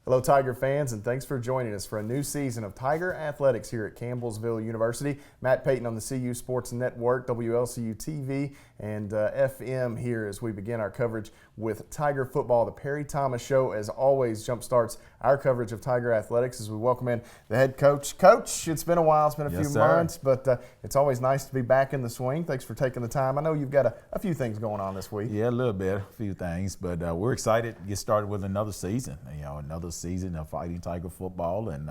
Hello, Tiger fans, and thanks for joining us for a new season of Tiger Athletics here at Campbellsville University. Matt Payton on the CU Sports Network, WLCU TV, and FM here as we begin our coverage with Tiger football. The Perry Thomas Show, as always, jumpstarts our coverage of Tiger Athletics as we welcome in the head coach. Coach, it's been a while. It's been a few months, but it's always nice to be back in the swing. Thanks for taking the time. I know you've got a few things going on this week. Yeah, a little bit, a few things, but we're excited to get started with another season. Another season of Fighting Tiger football and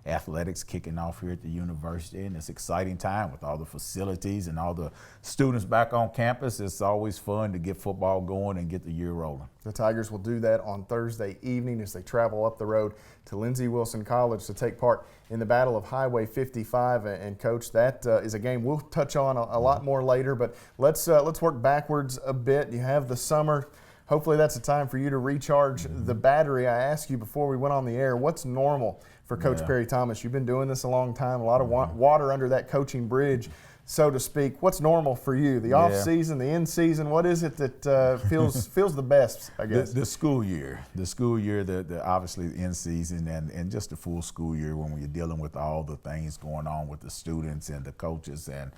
athletics kicking off here at the university, and it's an exciting time with all the facilities and all the students back on campus. It's always fun to get football going and get the year rolling. The Tigers will do that on Thursday evening as they travel up the road to Lindsey Wilson College to take part in the Battle of Highway 55. And Coach, that is a game we'll touch on a lot more later, but let's work backwards a bit. You have the summer. Hopefully that's a time for you to recharge the battery. I asked you before we went on the air, what's normal for Coach Perry Thomas? You've been doing this a long time, a lot of water under that coaching bridge, so to speak. What's normal for you? The off season, the in season, what is it that feels the best, I guess? The school year, the obviously the in season and just the full school year when you're dealing with all the things going on with the students and the coaches, and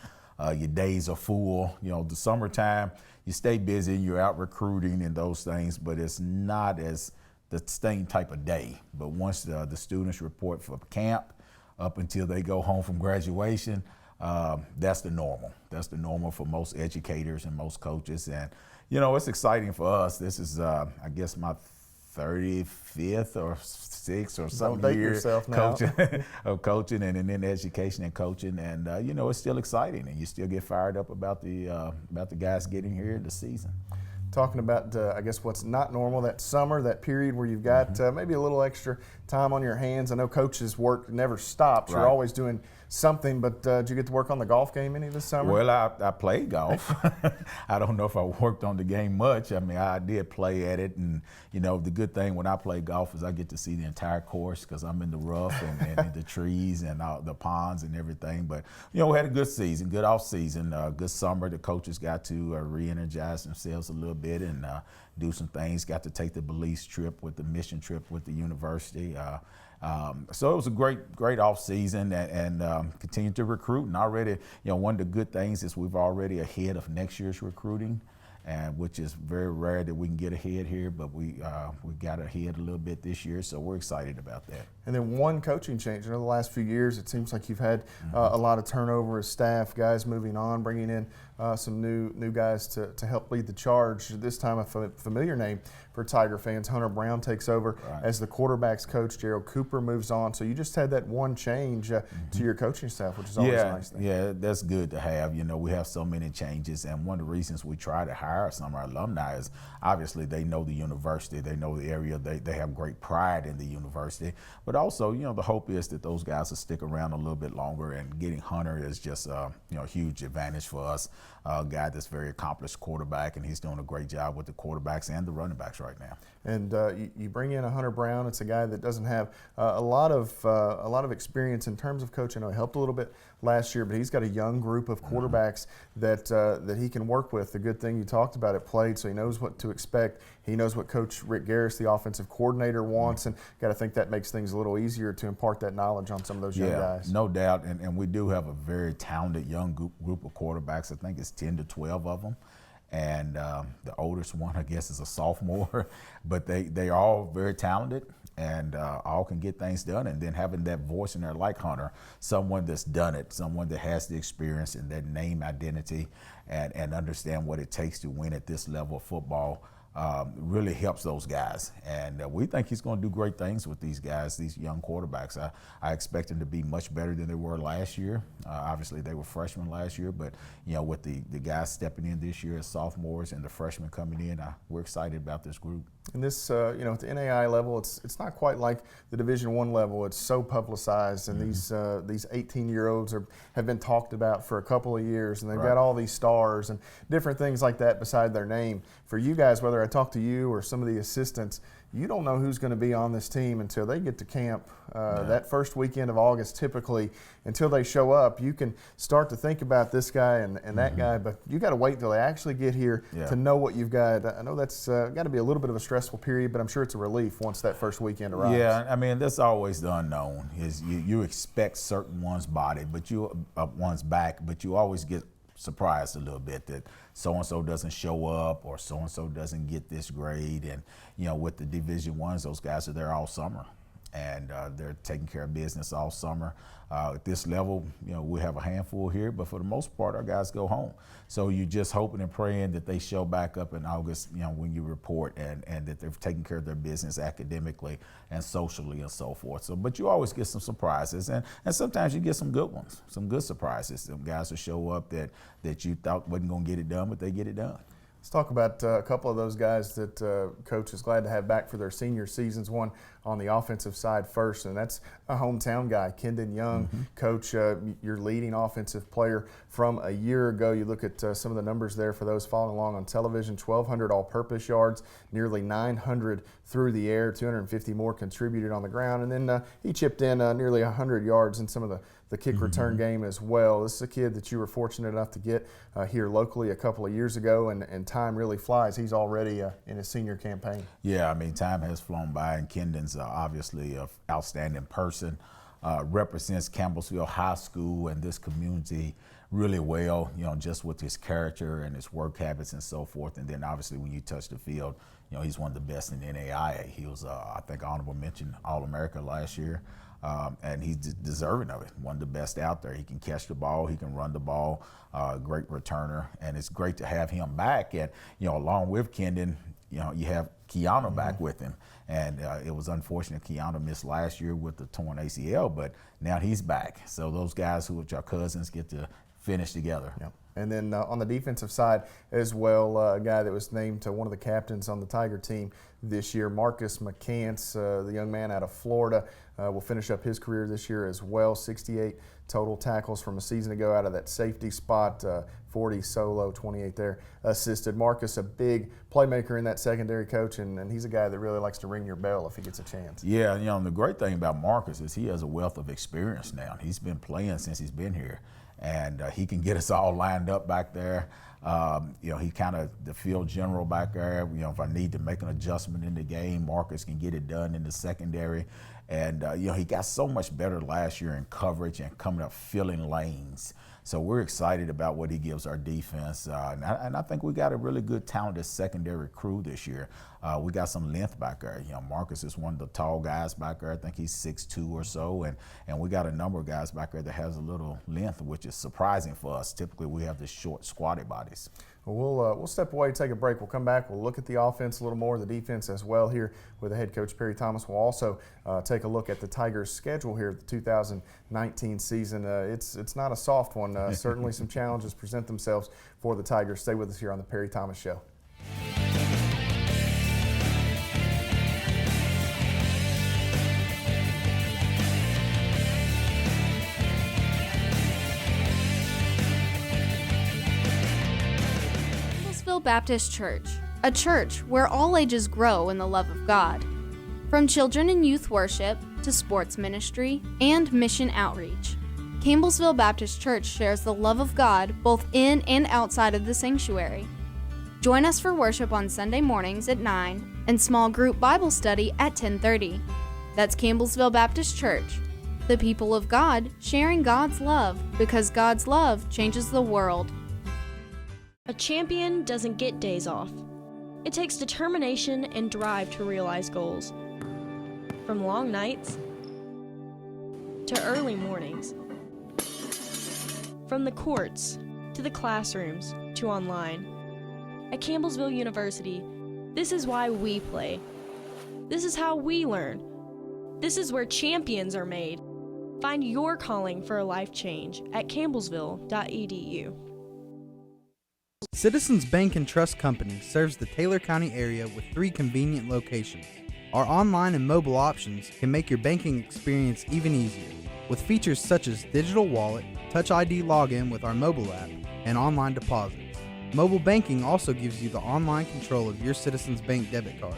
your days are full. The summertime, you stay busy, you're out recruiting and those things, but it's not as the same type of day. But once the students report for camp up until they go home from graduation, that's the normal. That's the normal for most educators and most coaches. And, it's exciting for us. This is, I guess, my 35th or 6th or something year of coaching and in education and coaching, and it's still exciting, and you still get fired up about the guys getting here in the season. Talking about, I guess, what's not normal, that summer, that period where you've got maybe a little extra time on your hands. I know coaches' work never stops. Right. You're always doing something, but did you get to work on the golf game any this summer? Well, I played golf. I don't know if I worked on the game much. I mean, I did play at it, and the good thing when I play golf is I get to see the entire course because I'm in the rough and in the trees and the ponds and everything. But we had a good season, good off season, good summer. The coaches got to re-energize themselves a little bit and do some things. Got to take the Belize trip with the mission trip with the university. So it was a great off season and continue to recruit. And already, one of the good things is we've already ahead of next year's recruiting, and which is very rare that we can get ahead here, but we got ahead a little bit this year, so we're excited about that. And then one coaching change. The last few years, it seems like you've had a lot of turnover as staff, guys moving on, bringing in some new guys to help lead the charge. This time, a familiar name for Tiger fans. Hunter Brown takes over as the quarterbacks coach. Gerald Cooper moves on. So you just had that one change to your coaching staff, which is always a nice thing. Yeah, that's good to have. We have so many changes, and one of the reasons we try to hire some of our alumni is obviously they know the university, they know the area, they have great pride in the university. But also, the hope is that those guys will stick around a little bit longer, and getting Hunter is just a huge advantage for us. A guy that's very accomplished quarterback, and he's doing a great job with the quarterbacks and the running backs right now. And you bring in a Hunter Brown. It's a guy that doesn't have a lot of experience in terms of coaching. I know he helped a little bit last year, but he's got a young group of quarterbacks that he can work with. The good thing you talked about, it played, so he knows what to expect. He knows what Coach Rick Garris, the offensive coordinator, wants, and got to think that makes things a little easier to impart that knowledge on some of those young guys. No doubt, and we do have a very talented young group of quarterbacks. I think it's 10 to 12 of them. And the oldest one, I guess, is a sophomore, but they are all very talented and all can get things done. And then having that voice in there like Hunter, someone that's done it, someone that has the experience and that name identity and understand what it takes to win at this level of football, really helps those guys. And we think he's going to do great things with these guys, these young quarterbacks. I expect them to be much better than they were last year. Obviously, they were freshmen last year, but with the guys stepping in this year as sophomores and the freshmen coming in, we're excited about this group. And this, at the NAI level, it's not quite like the Division I level. It's so publicized, and these 18-year-olds have been talked about for a couple of years, and they've got all these stars stars and different things like that beside their name. For you guys, whether I talk to you or some of the assistants, you don't know who's going to be on this team until they get to camp that first weekend of August typically. Until they show up, you can start to think about this guy and that guy, but you got to wait until they actually get here to know what you've got. I know that's got to be a little bit of a stressful period, but I'm sure it's a relief once that first weekend arrives. Yeah, I mean, that's always the unknown. Is you expect certain one's body, but one's back, but you always get surprised a little bit that so-and-so doesn't show up or so-and-so doesn't get this grade. And, with the Division I's, those guys are there all summer. And they're taking care of business all summer. At this level, we have a handful here, but for the most part, our guys go home. So you're just hoping and praying that they show back up in August, when you report, and that they're taking care of their business academically and socially and so forth. So, but you always get some surprises, and sometimes you get some good ones, some good surprises. Some guys will show up that you thought wasn't going to get it done, but they get it done. Let's talk about a couple of those guys that Coach is glad to have back for their senior seasons. One on the offensive side first, and that's a hometown guy, Kendon Young. Coach, your leading offensive player from a year ago. You look at some of the numbers there for those following along on television: 1,200 all-purpose yards, nearly 900 through the air, 250 more contributed on the ground, and then he chipped in nearly 100 yards in some of the kick return game as well. This is a kid that you were fortunate enough to get here locally a couple of years ago, and time really flies. He's already in his senior campaign. Yeah, I mean, time has flown by, and Kendon's obviously an outstanding person, represents Campbellsville High School and this community really well, just with his character and his work habits and so forth. And then obviously when you touch the field, he's one of the best in the NAIA. He was, I think, honorable mention All-America last year. And he's deserving of it. One of the best out there. He can catch the ball, he can run the ball, great returner, and it's great to have him back. And along with Kendon, you have Keanu back with him, and it was unfortunate Keanu missed last year with the torn ACL, but now he's back. So those guys who are our cousins get to finish together. Yep. And then on the defensive side as well, a guy that was named one of the captains on the Tiger team this year, Marcus McCants, the young man out of Florida, will finish up his career this year as well. 68 total tackles from a season ago out of that safety spot, 40 solo, 28 there assisted. Marcus, a big playmaker in that secondary, coach, and he's a guy that really likes to ring your bell if he gets a chance. Yeah, and the great thing about Marcus is he has a wealth of experience now. He's been playing since he's been here. And he can get us all lined up back there. He kind of the field general back there. If I need to make an adjustment in the game, Marcus can get it done in the secondary. And he got so much better last year in coverage and coming up filling lanes. So we're excited about what he gives our defense. And I think we got a really good, talented secondary crew this year. We got some length back there. Marcus is one of the tall guys back there. I think he's 6'2" or so. And we got a number of guys back there that has a little length, which is surprising for us. Typically, we have the short, squatty bodies. Well, we'll step away, take a break. We'll come back. We'll look at the offense a little more, the defense as well here with the head coach, Perry Thomas. We'll also take a look at the Tigers' schedule here, the 2019 season. It's not a soft one. Certainly some challenges present themselves for the Tigers. Stay with us here on the Perry Thomas Show. Baptist Church, a church where all ages grow in the love of God. From children and youth worship to sports ministry and mission outreach, Campbellsville Baptist Church shares the love of God both in and outside of the sanctuary. Join us for worship on Sunday mornings at 9 and small group Bible study at 10:30. That's Campbellsville Baptist Church, the people of God sharing God's love because God's love changes the world. A champion doesn't get days off. It takes determination and drive to realize goals. From long nights to early mornings. From the courts to the classrooms to online. At Campbellsville University, this is why we play. This is how we learn. This is where champions are made. Find your calling for a life change at campbellsville.edu. Citizens Bank and Trust Company serves the Taylor County area with 3 convenient locations. Our online and mobile options can make your banking experience even easier, with features such as digital wallet, Touch ID login with our mobile app, and online deposit. Mobile banking also gives you the online control of your Citizens Bank debit card.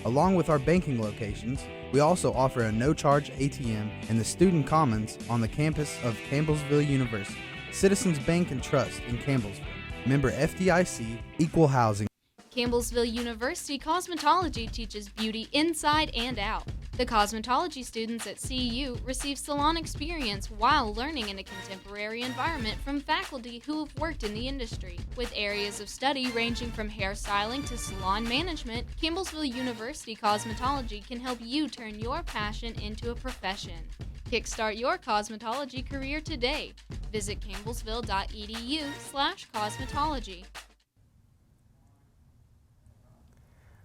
Along with our banking locations, we also offer a no-charge ATM in the Student Commons on the campus of Campbellsville University. Citizens Bank and Trust in Campbellsville. Member FDIC, Equal Housing. Campbellsville University Cosmetology teaches beauty inside and out. The cosmetology students at CU receive salon experience while learning in a contemporary environment from faculty who have worked in the industry. With areas of study ranging from hairstyling to salon management, Campbellsville University Cosmetology can help you turn your passion into a profession. Kickstart your cosmetology career today. Visit campbellsville.edu/cosmetology.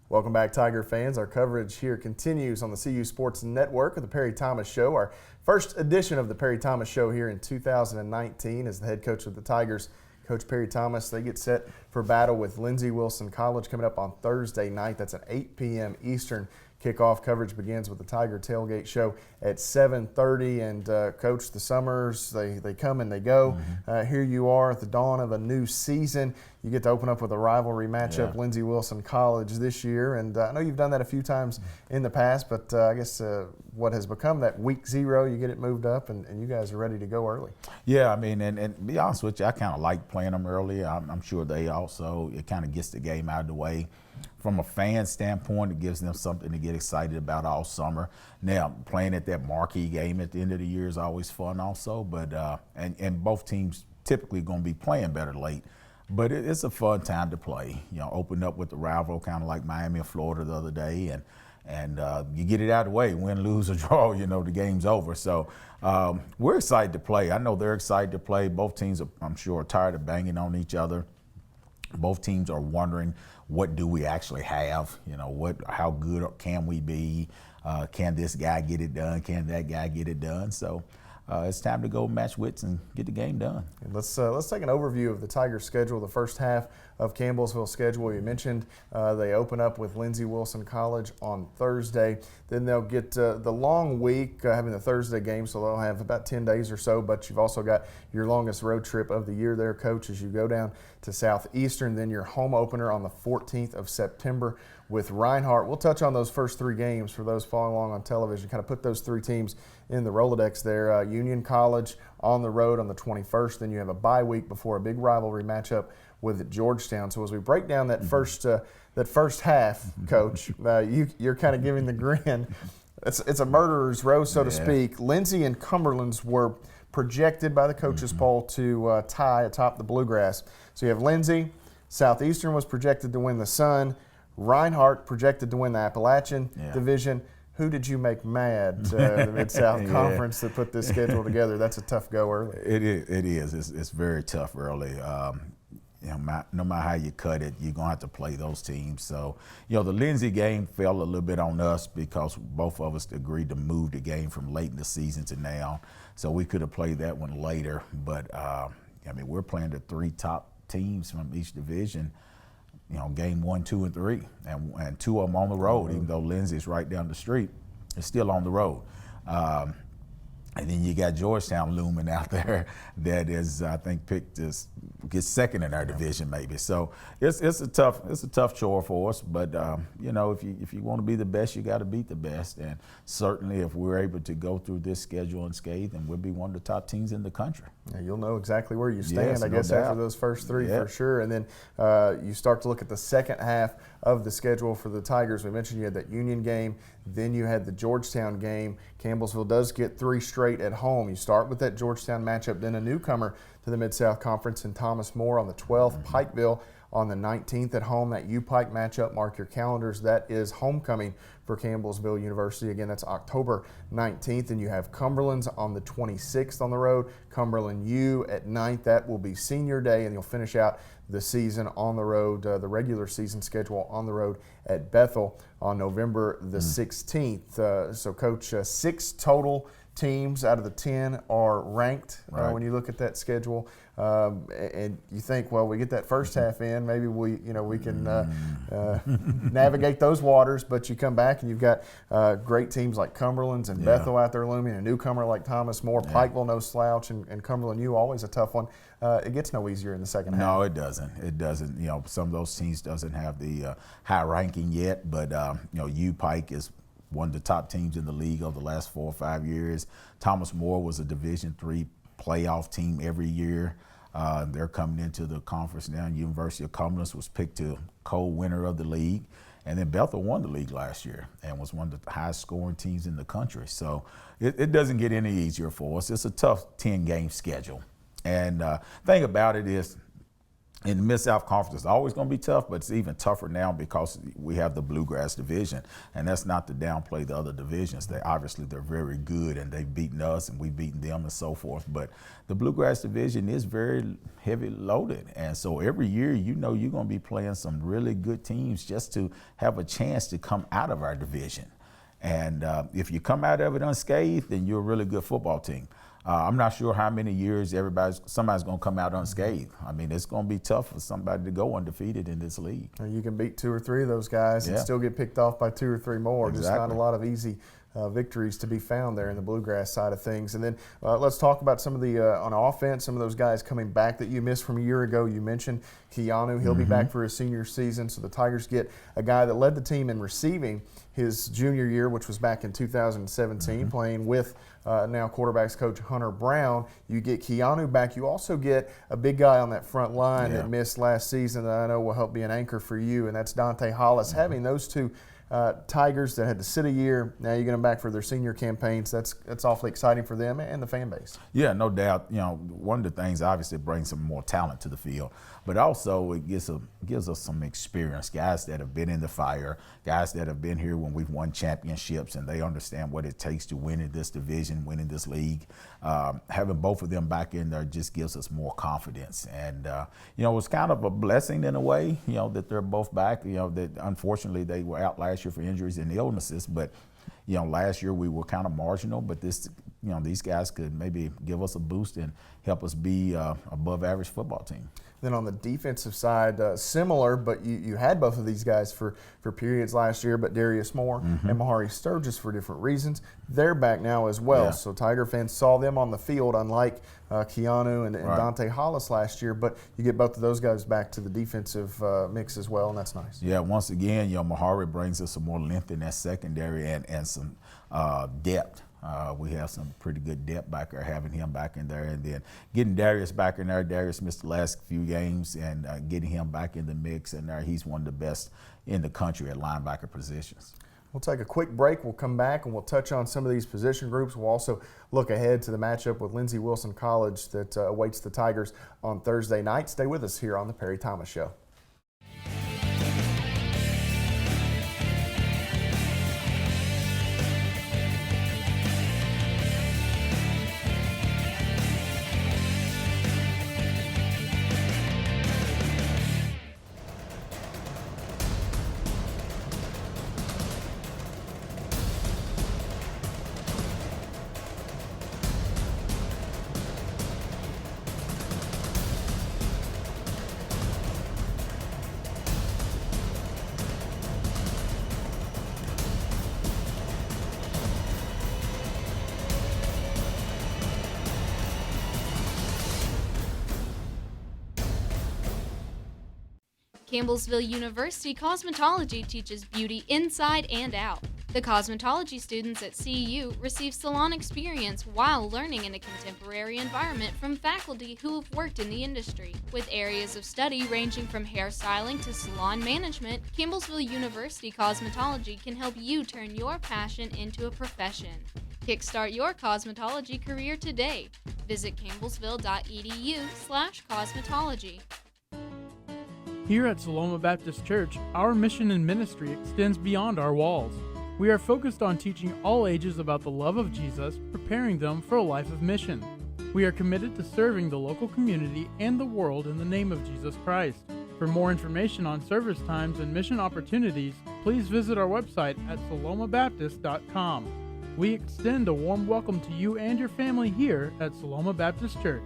Welcome back, Tiger fans. Our coverage here continues on the CU Sports Network of the Perry Thomas Show. Our first edition of the Perry Thomas Show here in 2019 as the head coach of the Tigers, Coach Perry Thomas. They get set for battle with Lindsey Wilson College coming up on Thursday night. That's at 8 p.m. Eastern. Kickoff coverage begins with the Tiger Tailgate Show at 7:30. And Coach, the Summers, they come and they go. Here you are at the dawn of a new season. You get to open up with a rivalry matchup, Lindsey Wilson College this year. And I know you've done that a few times in the past, but I guess what has become that week 0, you get it moved up, and you guys are ready to go early. Yeah, I mean, and to be honest with you, I kind of like playing them early. I'm sure they also, it kind of gets the game out of the way. From a fan standpoint, it gives them something to get excited about all summer. Now, playing at that marquee game at the end of the year is always fun also, but and both teams typically going to be playing better late. But it's a fun time to play. You know, opened up with the rival, kind of like Miami and Florida the other day, and you get it out of the way, win, lose, or draw, you know, the game's over. So we're excited to play. I know they're excited to play. Both teams, I'm sure, are tired of banging on each other. Both teams are wondering, what do we actually have? You know, how good can we be? Can this guy get it done? Can that guy get it done? So it's time to go match wits and get the game done. And let's take an overview of the Tigers' schedule. The first half of Campbellsville's schedule, you mentioned they open up with Lindsey Wilson College on Thursday. Then they'll get the long week, having the Thursday game, so they'll have about 10 days or so. But you've also got your longest road trip of the year there, Coach, as you go down to Southeastern. Then your home opener on the 14th of September with Reinhardt. We'll touch on those first 3 games for those following along on television, kind of put those 3 teams in the Rolodex there. Union College on the road on the 21st. Then you have a bye week before a big rivalry matchup with Georgetown. So as we break down that first half, Coach, you're kind of giving the grin. It's a murderer's row, so to speak. Lindsey and Cumberland's were projected by the coaches poll to tie atop the Bluegrass. So you have Lindsey. Southeastern was projected to win the Sun. Reinhardt projected to win the Appalachian Division. Who did you make mad, the Mid-South Conference, that put this schedule together? That's a tough go early. It is. It's very tough early. You know, no matter how you cut it, you're going to have to play those teams. So, you know, the Lindsey game fell a little bit on us because both of us agreed to move the game from late in the season to now. So we could have played that one later. But, I mean, we're playing the 3 top teams from each division, you know, game 1, 2, and 3. And 2 of them on the road, even though Lindsey's right down the street, it's still on the road. And then you got Georgetown looming out there that is, I think, picked to get second in our division maybe. So it's a tough chore for us. But you know, if you want to be the best, you got to beat the best. And certainly, if we're able to go through this schedule unscathed, then we'll be one of the top teams in the country. Yeah, you'll know exactly where you stand, Yes, I no guess, doubt. after those first 3 for sure. And then you start to look at the second half of the schedule for the Tigers. We mentioned you had that Union game, then you had the Georgetown game. Campbellsville does get 3 straight at home. You start with that Georgetown matchup, then a newcomer to the Mid-South Conference in Thomas More on the 12th, Pikeville on the 19th at home. That U-Pike matchup, mark your calendars, that is homecoming for Campbellsville University. Again, that's October 19th. And you have Cumberland's on the 26th on the road, Cumberland U at 9th. That will be senior day, and you'll finish out the season on the road, the regular season schedule on the road at Bethel on November the 16th. So, Coach, 6 total teams out of the 10 are ranked Right. when you look at that schedule. And you think, well, we get that first half in, maybe we can navigate those waters. But you come back and you've got great teams like Cumberland's and Bethel out there looming, a newcomer like Thomas More, Pikeville no slouch, and Cumberland U always a tough one. It gets no easier in the second half. No, it doesn't. It doesn't. Some of those teams doesn't have the high ranking yet, but U Pike is one of the top teams in the league over the last 4 or 5 years. Thomas More was a Division III playoff team every year. They're coming into the conference now. University of Cumberland was picked to co-winner of the league. And then Bethel won the league last year and was one of the highest scoring teams in the country. So it doesn't get any easier for us. It's a tough 10-game schedule. And thing about it is, in the Mid-South Conference, it's always going to be tough, but it's even tougher now because we have the Bluegrass Division. And that's not to downplay the other divisions. They're very good, and they've beaten us, and we've beaten them, and so forth. But the Bluegrass Division is very heavy loaded. And so every year, you're going to be playing some really good teams just to have a chance to come out of our division. And if you come out of it unscathed, then you're a really good football team. I'm not sure how many years somebody's going to come out unscathed. I mean, it's going to be tough for somebody to go undefeated in this league. You can beat 2 or 3 of those guys and still get picked off by 2 or 3 more. Exactly. Just not a lot of easy victories to be found there in the Bluegrass side of things. And then let's talk about some of the, on offense, some of those guys coming back that you missed from a year ago. You mentioned Keanu. He'll be back for his senior season. So the Tigers get a guy that led the team in receiving his junior year, which was back in 2017, playing with now quarterbacks coach Hunter Brown. You get Keanu back. You also get a big guy on that front line that missed last season that I know will help be an anchor for you, and that's Dante Hollis. Having those two Tigers that had to sit a year, now you get them back for their senior campaigns. That's awfully exciting for them and the fan base. Yeah, no doubt. One of the things obviously brings some more talent to the field, but also it gives us some experience. Guys that have been in the fire, guys that have been here when we've won championships, and they understand what it takes to win in this division, win in this league. Having both of them back in there just gives us more confidence, and it was kind of a blessing in a way. That they're both back. That unfortunately they were out last year for injuries and illnesses, but last year we were kind of marginal, but these guys could maybe give us a boost and help us be above average football team. Then on the defensive side, similar, but you had both of these guys for periods last year, but Darius Moore and Mahari Sturgis for different reasons. They're back now as well. Yeah. So Tiger fans saw them on the field, unlike Keanu and Right. Dante Hollis last year, but you get both of those guys back to the defensive mix as well, and that's nice. Yeah, once again, Mahari brings us some more length in that secondary and some depth. We have some pretty good depth back there, having him back in there, and then getting Darius back in there. Darius missed the last few games, and getting him back in the mix in there. He's one of the best in the country at linebacker positions. We'll take a quick break. We'll come back and we'll touch on some of these position groups. We'll also look ahead to the matchup with Lindsey Wilson College that awaits the Tigers on Thursday night. Stay with us here on the Perry Thomas Show. Campbellsville University Cosmetology teaches beauty inside and out. The cosmetology students at CU receive salon experience while learning in a contemporary environment from faculty who have worked in the industry. With areas of study ranging from hairstyling to salon management, Campbellsville University Cosmetology can help you turn your passion into a profession. Kickstart your cosmetology career today. Visit campbellsville.edu/cosmetology. Here at Saloma Baptist Church, our mission and ministry extends beyond our walls. We are focused on teaching all ages about the love of Jesus, preparing them for a life of mission. We are committed to serving the local community and the world in the name of Jesus Christ. For more information on service times and mission opportunities, please visit our website at salomabaptist.com. We extend a warm welcome to you and your family here at Saloma Baptist Church.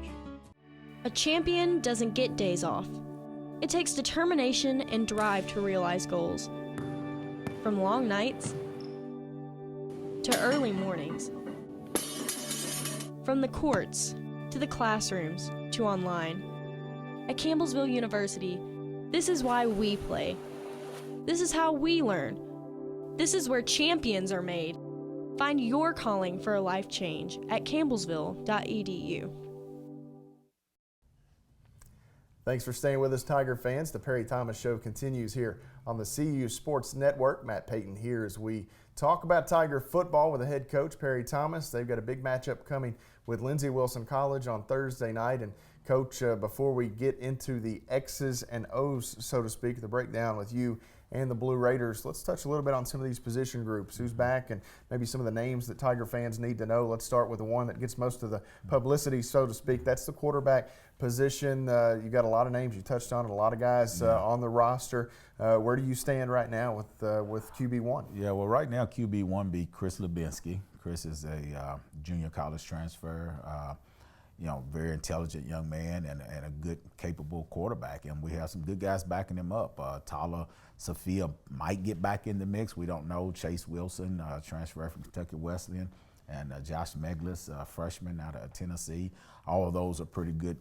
A champion doesn't get days off. It takes determination and drive to realize goals. From long nights to early mornings. From the courts to the classrooms to online. At Campbellsville University, this is why we play. This is how we learn. This is where champions are made. Find your calling for a life change at campbellsville.edu. Thanks for staying with us, Tiger fans. The Perry Thomas Show continues here on the CU Sports Network. Matt Payton here as we talk about Tiger football with the head coach, Perry Thomas. They've got a big matchup coming with Lindsey Wilson College on Thursday night. And Coach, before we get into the X's and O's, so to speak, the breakdown with you and the Blue Raiders, let's touch a little bit on some of these position groups, who's back, and maybe some of the names that Tiger fans need to know. Let's start with the one that gets most of the publicity, so to speak. That's the quarterback position. You got a lot of names you touched on, and a lot of guys on the roster. Where do you stand right now with QB1? Yeah, well, right now QB1 be Chris Lubinsky. Chris is a junior college transfer. Very intelligent young man and a good, capable quarterback. And we have some good guys backing him up. Tala Sophia might get back in the mix. We don't know. Chase Wilson, transfer from Kentucky Wesleyan, and Josh Meglis, freshman out of Tennessee. All of those are pretty good,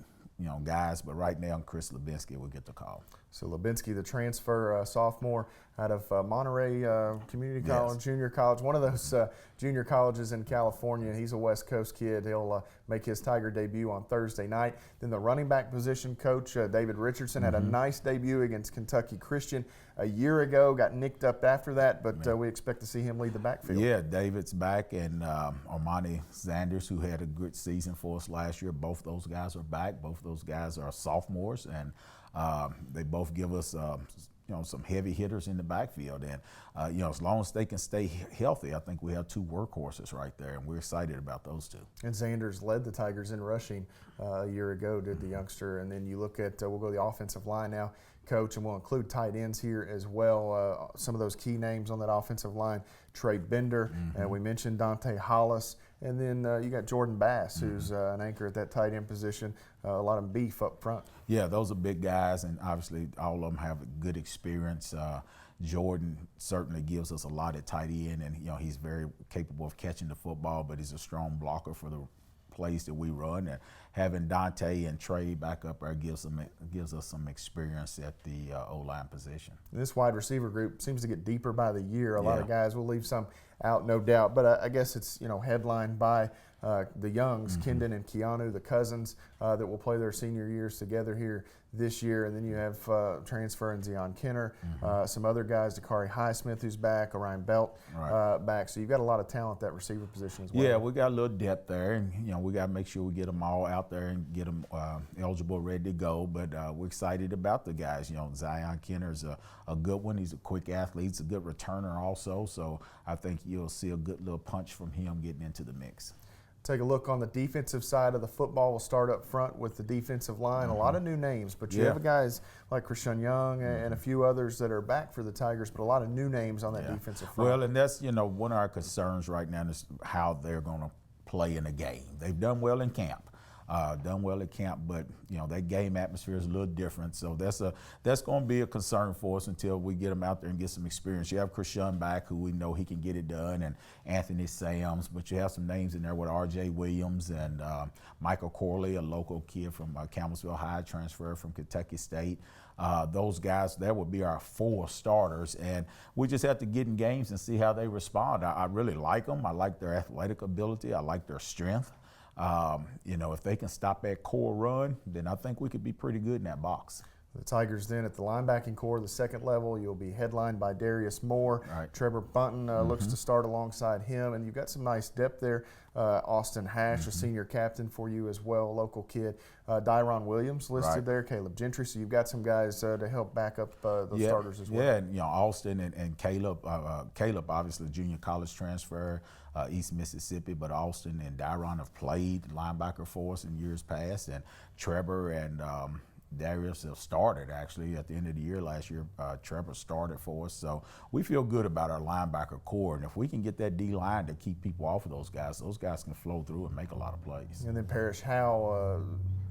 guys. But right now, Chris Lubinsky will get the call. So Lubinsky, the transfer sophomore out of Monterey Community College, junior college, one of those junior colleges in California. He's a West Coast kid. He'll make his Tiger debut on Thursday night. Then the running back position, Coach David Richardson had a nice debut against Kentucky Christian a year ago, got nicked up after that, but we expect to see him lead the backfield. Yeah, David's back, and Armani Sanders, who had a good season for us last year, both those guys are back. Both those guys are sophomores, and they both give us some heavy hitters in the backfield. And as long as they can stay healthy, I think we have two workhorses right there, and we're excited about those two. And Sanders led the Tigers in rushing a year ago, did the youngster. And then you look at, we'll go to the offensive line now, Coach, and we'll include tight ends here as well. Some of those key names on that offensive line, Trey Bender, and we mentioned Dante Hollis. And then you got Jordan Bass, who's an anchor at that tight end position. A lot of beef up front. Yeah, those are big guys, and obviously all of them have a good experience. Jordan certainly gives us a lot at tight end, and he's very capable of catching the football, but he's a strong blocker for the plays that we run. And having Dante and Trey back up there gives us some experience at the O-line position. This wide receiver group seems to get deeper by the year. A lot of guys, will leave some out, no doubt, but I guess it's headlined by the Youngs, Kendon and Keanu, the cousins that will play their senior years together here this year. And then you have transfer and Zion Kenner, some other guys, Dakari Highsmith, who's back, Orion Belt back. So you've got a lot of talent at that receiver position as well. Yeah, we got a little depth there, and we got to make sure we get them all out there and get them eligible, ready to go. But we're excited about the guys. Zion Kenner's a good one. He's a quick athlete. He's a good returner also. So I think you'll see a good little punch from him getting into the mix. Take a look on the defensive side of the football. We'll start up front with the defensive line. A lot of new names, but you have guys like Krishan Young and a few others that are back for the Tigers, but a lot of new names on that defensive front. Well, and that's, one of our concerns right now is how they're going to play in a game. They've done well in camp. But that game atmosphere is a little different, so that's going to be a concern for us until we get them out there and get some experience. You have Krishan back, who we know he can get it done, and Anthony Sams, but you have some names in there with R.J. Williams and Michael Corley, a local kid from Campbellsville High, transfer from Kentucky State. Those guys, that would be our 4 starters, and we just have to get in games and see how they respond. I really like them. I like their athletic ability. I like their strength. If they can stop that core run, then I think we could be pretty good in that box. The Tigers then at the linebacking core, the second level, you'll be headlined by Darius Moore. Right. Trevor Bunton looks to start alongside him, and you've got some nice depth there. Austin Hash, a senior captain for you as well, local kid. Dyron Williams listed there, Caleb Gentry. So you've got some guys to help back up the starters as well. Yeah, and Austin and Caleb. Caleb, obviously, junior college transfer, East Mississippi, but Austin and Dyron have played linebacker for us in years past, and Trevor and Darius have started actually at the end of the year last year. Trevor started for us, so we feel good about our linebacker core. And if we can get that D line to keep people off of those guys can flow through and make a lot of plays. And then Parrish Howe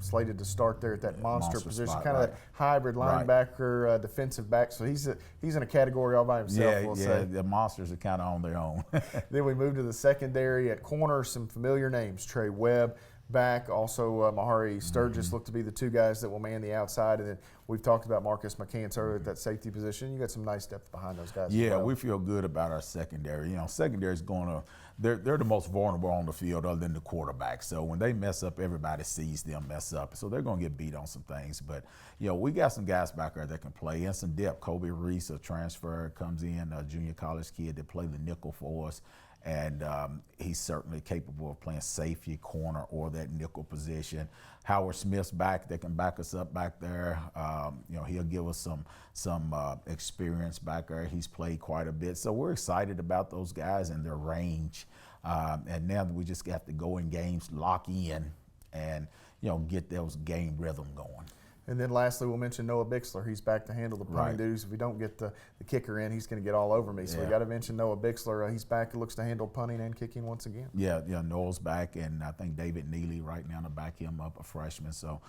slated to start there at that monster position, spot, kind of right. that hybrid linebacker, defensive back. So he's in a category all by himself. We'll say. The monsters are kind of on their own. Then we move to the secondary at corner. Some familiar names: Trey Webb back, also Mahari Sturgis look to be the two guys that will man the outside. And then we've talked about Marcus McCants earlier at that safety position. You got some nice depth behind those guys. Yeah, as well. we feel good about our secondary. You know, secondary is they're the most vulnerable on the field other than the quarterback. So when they mess up, everybody sees them mess up. So they're going to get beat on some things. But, you know, we got some guys back there that can play and some depth. Kobe Reese, a transfer, comes in, a junior college kid that played the nickel for us. And he's certainly capable of playing safety, corner, or that nickel position. Howard Smith's back that can back us up back there. You know, he'll give us some experience back there. He's played quite a bit. So we're excited about those guys and their range. And now we just have to go in games, lock in, and, you know, get those game rhythm going. And then lastly, we'll mention Noah Bixler. He's back to handle the punting duties. If we don't get the kicker in, he's going to get all over me. So we got to mention Noah Bixler. He's back. He looks to handle punting and kicking once again. Yeah, Noah's back, and I think David Neely right now to back him up, a freshman. So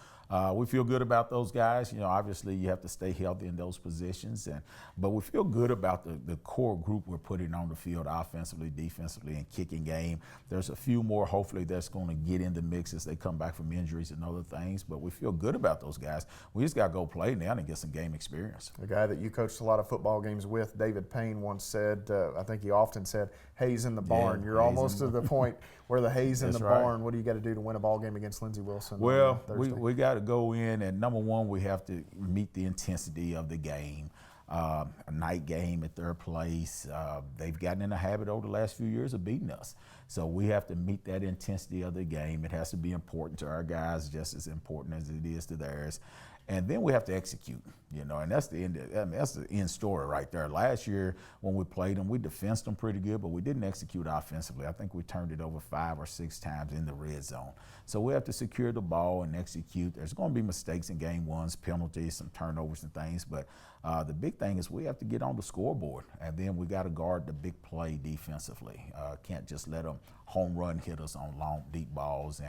we feel good about those guys. You know, obviously you have to stay healthy in those positions, but we feel good about the core group we're putting on the field offensively, defensively, and kicking game. There's a few more, hopefully, that's going to get in the mix as they come back from injuries and other things, but we feel good about those guys. We just got to go play now and get some game experience. The guy that you coached a lot of football games with, David Payne, once said, I think he often said, hay's in the barn. You're almost to the point where the hay's in the barn. What do you got to do to win a ball game against Lindsey Wilson? Well, we got to go in, and number one, we have to meet the intensity of the game. A night game at their place. They've gotten in the habit over the last few years of beating us. So we have to meet that intensity of the game. It has to be important to our guys, just as important as it is to theirs. And then we have to execute, you know, and that's the end. That's the end story right there. Last year when we played them, we defensed them pretty good, but we didn't execute offensively. I think we turned it over 5 or 6 times in the red zone. So we have to secure the ball and execute. There's going to be mistakes in game ones, penalties, some turnovers and things, but the big thing is we have to get on the scoreboard, and then we got to guard the big play defensively. Can't just let them home run hit us on long, deep balls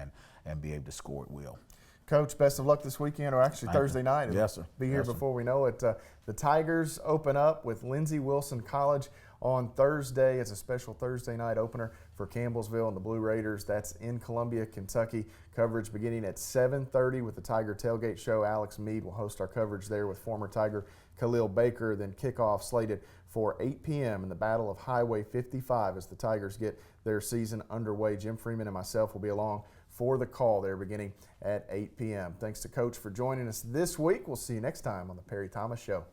and be able to score at will. Coach, best of luck this weekend, or actually Thursday night. Yes, sir. Be here before we know it. The Tigers open up with Lindsey Wilson College on Thursday. It's a special Thursday night opener for Campbellsville and the Blue Raiders. That's in Columbia, Kentucky. Coverage beginning at 7:30 with the Tiger Tailgate Show. Alex Mead will host our coverage there with former Tiger Khalil Baker. Then kickoff slated for 8 p.m. in the Battle of Highway 55 as the Tigers get their season underway. Jim Freeman and myself will be along for the call there beginning at 8 p.m. Thanks to Coach for joining us this week. We'll see you next time on the Perry Thomas Show.